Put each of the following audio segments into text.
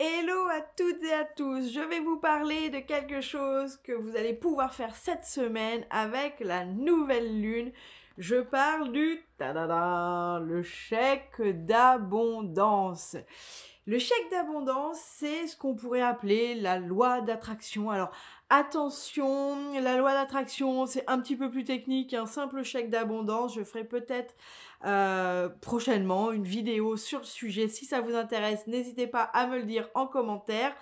Hello à toutes et à tous, je vais vous parler de quelque chose que vous allez pouvoir faire cette semaine avec la nouvelle lune. Je parle du tadada, le chèque d'abondance. Le chèque d'abondance, c'est ce qu'on pourrait appeler la loi d'attraction. Alors attention, la loi d'attraction, c'est un petit peu plus technique qu'un simple chèque d'abondance. Je ferai peut-être prochainement une vidéo sur le sujet. Si ça vous intéresse, n'hésitez pas à me le dire en commentaire.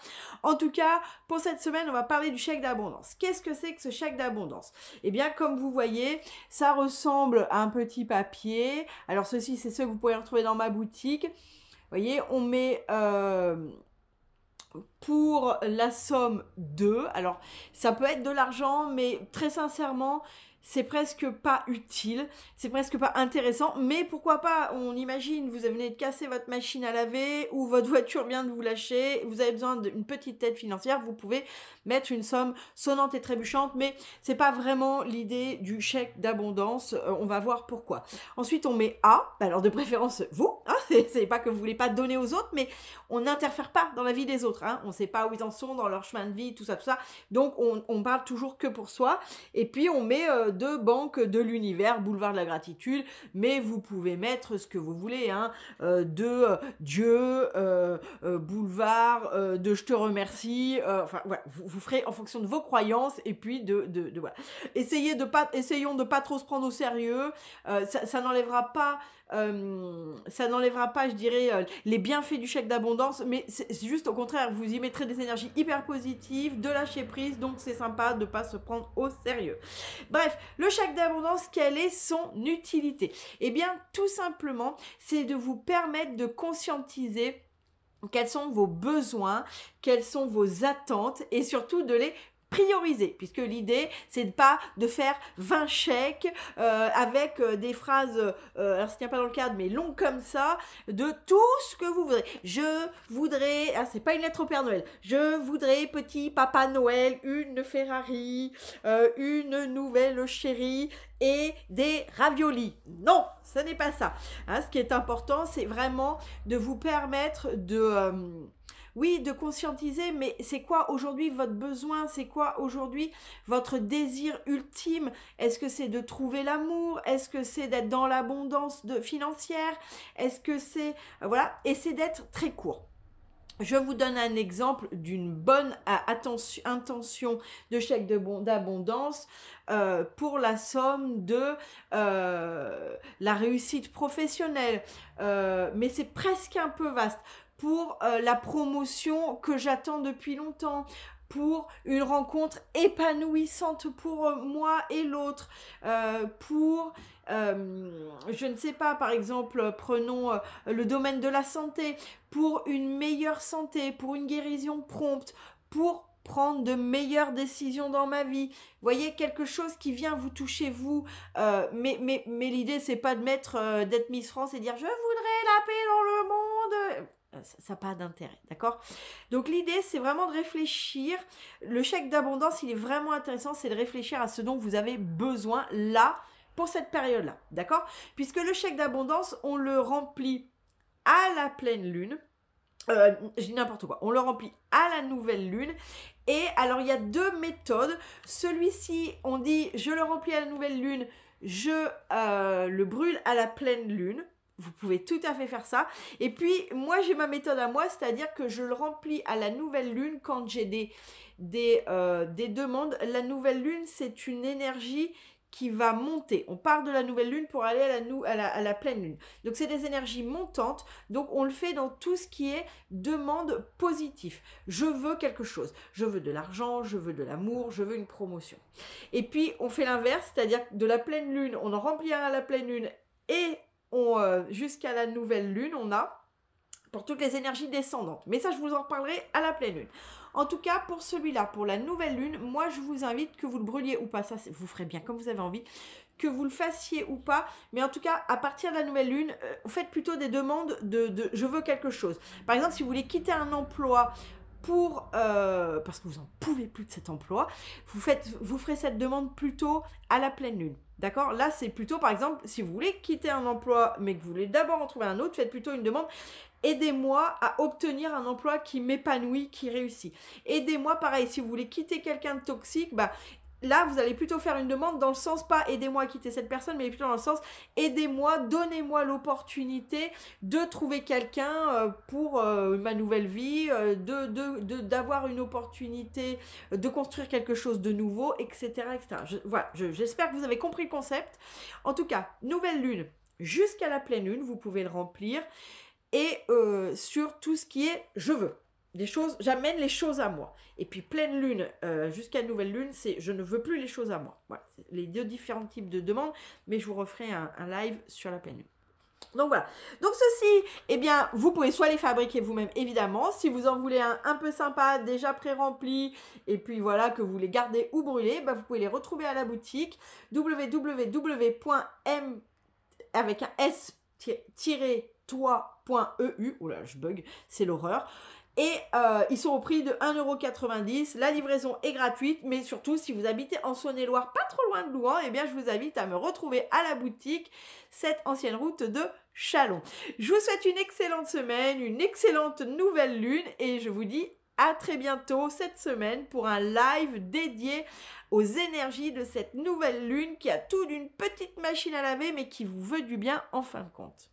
En tout cas, pour cette semaine, on va parler du chèque d'abondance. Qu'est-ce que c'est que ce chèque d'abondance? Eh bien, comme vous voyez, ça ressemble à un petit papier. Alors ceci, c'est ceux que vous pouvez retrouver dans ma boutique. Vous voyez, on met pour la somme 2. Alors, ça peut être de l'argent, mais très sincèrement, c'est presque pas utile, c'est presque pas intéressant, mais pourquoi pas, on imagine, vous venez de casser votre machine à laver ou votre voiture vient de vous lâcher, vous avez besoin d'une petite aide financière, vous pouvez mettre une somme sonnante et trébuchante, mais c'est pas vraiment l'idée du chèque d'abondance, on va voir pourquoi. Ensuite, on met A, alors de préférence vous, hein, c'est pas que vous voulez pas donner aux autres, mais on n'interfère pas dans la vie des autres, hein, on sait pas où ils en sont dans leur chemin de vie, tout ça, donc on parle toujours que pour soi, et puis on met de Banque de l'Univers, Boulevard de la Gratitude, mais vous pouvez mettre ce que vous voulez, hein, Dieu, Boulevard, de Je te remercie, enfin voilà, vous ferez en fonction de vos croyances, et puis voilà. Essayons de pas trop se prendre au sérieux, ça n'enlèvera pas, je dirais, les bienfaits du chèque d'abondance, mais c'est juste au contraire, vous y mettrez des énergies hyper positives, de lâcher prise, donc c'est sympa de pas se prendre au sérieux. Bref, le chèque d'abondance, quelle est son utilité? Eh bien, tout simplement, c'est de vous permettre de conscientiser quels sont vos besoins, quelles sont vos attentes et surtout de les prioriser, puisque l'idée c'est de pas de faire 20 chèques avec des phrases alors ça tient pas dans le cadre mais longues comme ça, de tout ce que vous voudrez. Je voudrais, ah c'est pas une lettre au Père Noël, je voudrais petit papa Noël une Ferrari, une nouvelle chérie et des raviolis. Non, ce n'est pas ça, hein, ce qui est important c'est vraiment de vous permettre de oui, de conscientiser, mais c'est quoi aujourd'hui votre besoin? C'est quoi aujourd'hui votre désir ultime? Est-ce que c'est de trouver l'amour? Est-ce que c'est d'être dans l'abondance financière? Est-ce que c'est... voilà, et c'est d'être très court. Je vous donne un exemple d'une bonne intention de chèque d'abondance pour la somme de la réussite professionnelle. Mais c'est presque un peu vaste. Pour la promotion que j'attends depuis longtemps, pour une rencontre épanouissante pour moi et l'autre, pour, je ne sais pas, par exemple, prenons le domaine de la santé, pour une meilleure santé, pour une guérison prompte, pour prendre de meilleures décisions dans ma vie. Vous voyez, quelque chose qui vient vous toucher, vous. Mais l'idée, c'est pas de mettre, d'être Miss France et dire « Je voudrais la paix dans le monde !» Ça n'a pas d'intérêt, d'accord? Donc l'idée, c'est vraiment de réfléchir. Le chèque d'abondance, il est vraiment intéressant, c'est de réfléchir à ce dont vous avez besoin là, pour cette période-là, d'accord? Puisque le chèque d'abondance, on le remplit à la pleine lune. Je dis n'importe quoi. On le remplit à la nouvelle lune. Et alors, il y a deux méthodes. Celui-ci, on dit, je le remplis à la nouvelle lune, je le brûle à la pleine lune. Vous pouvez tout à fait faire ça. Et puis, moi, j'ai ma méthode à moi, c'est-à-dire que je le remplis à la nouvelle lune quand j'ai des demandes. La nouvelle lune, c'est une énergie qui va monter. On part de la nouvelle lune pour aller à la pleine lune. Donc, c'est des énergies montantes. Donc, on le fait dans tout ce qui est demande positive. Je veux quelque chose. Je veux de l'argent, je veux de l'amour, je veux une promotion. Et puis, on fait l'inverse, c'est-à-dire de la pleine lune, on en remplit un à la pleine lune et jusqu'à la nouvelle lune, on a pour toutes les énergies descendantes. Mais ça, je vous en reparlerai à la pleine lune. En tout cas, pour celui-là, pour la nouvelle lune, moi, je vous invite que vous le brûliez ou pas. Ça, vous ferez bien comme vous avez envie. Que vous le fassiez ou pas. Mais en tout cas, à partir de la nouvelle lune, faites plutôt des demandes de je veux quelque chose. Par exemple, si vous voulez quitter un emploi parce que vous n'en pouvez plus de cet emploi, vous ferez cette demande plutôt à la pleine lune. D'accord? Là, c'est plutôt, par exemple, si vous voulez quitter un emploi, mais que vous voulez d'abord en trouver un autre, faites plutôt une demande. Aidez-moi à obtenir un emploi qui m'épanouit, qui réussit. Aidez-moi, pareil, si vous voulez quitter quelqu'un de toxique, bah, là, vous allez plutôt faire une demande dans le sens, pas aidez-moi à quitter cette personne, mais plutôt dans le sens, aidez-moi, donnez-moi l'opportunité de trouver quelqu'un pour ma nouvelle vie, d'avoir une opportunité de construire quelque chose de nouveau, etc. etc. Voilà, j'espère que vous avez compris le concept. En tout cas, nouvelle lune jusqu'à la pleine lune, vous pouvez le remplir. Et sur tout ce qui est je veux. Des choses, j'amène les choses à moi. Et puis pleine lune jusqu'à nouvelle lune, c'est je ne veux plus les choses à moi. Voilà, c'est les deux différents types de demandes, mais je vous referai un live sur la pleine lune. Donc voilà. Donc ceci, eh bien, vous pouvez soit les fabriquer vous-même, évidemment. Si vous en voulez un peu sympa, déjà pré-rempli, et puis voilà, que vous les gardez ou brûler, bah, vous pouvez les retrouver à la boutique www.m avec un s-toi.eu. Oula, je bug, c'est l'horreur. Et ils sont au prix de 1,90 €. La livraison est gratuite, mais surtout, si vous habitez en Saône-et-Loire, pas trop loin de Louhans, eh bien, je vous invite à me retrouver à la boutique, cette ancienne route de Châlons. Je vous souhaite une excellente semaine, une excellente nouvelle lune, et je vous dis à très bientôt cette semaine pour un live dédié aux énergies de cette nouvelle lune qui a tout d'une petite machine à laver, mais qui vous veut du bien en fin de compte.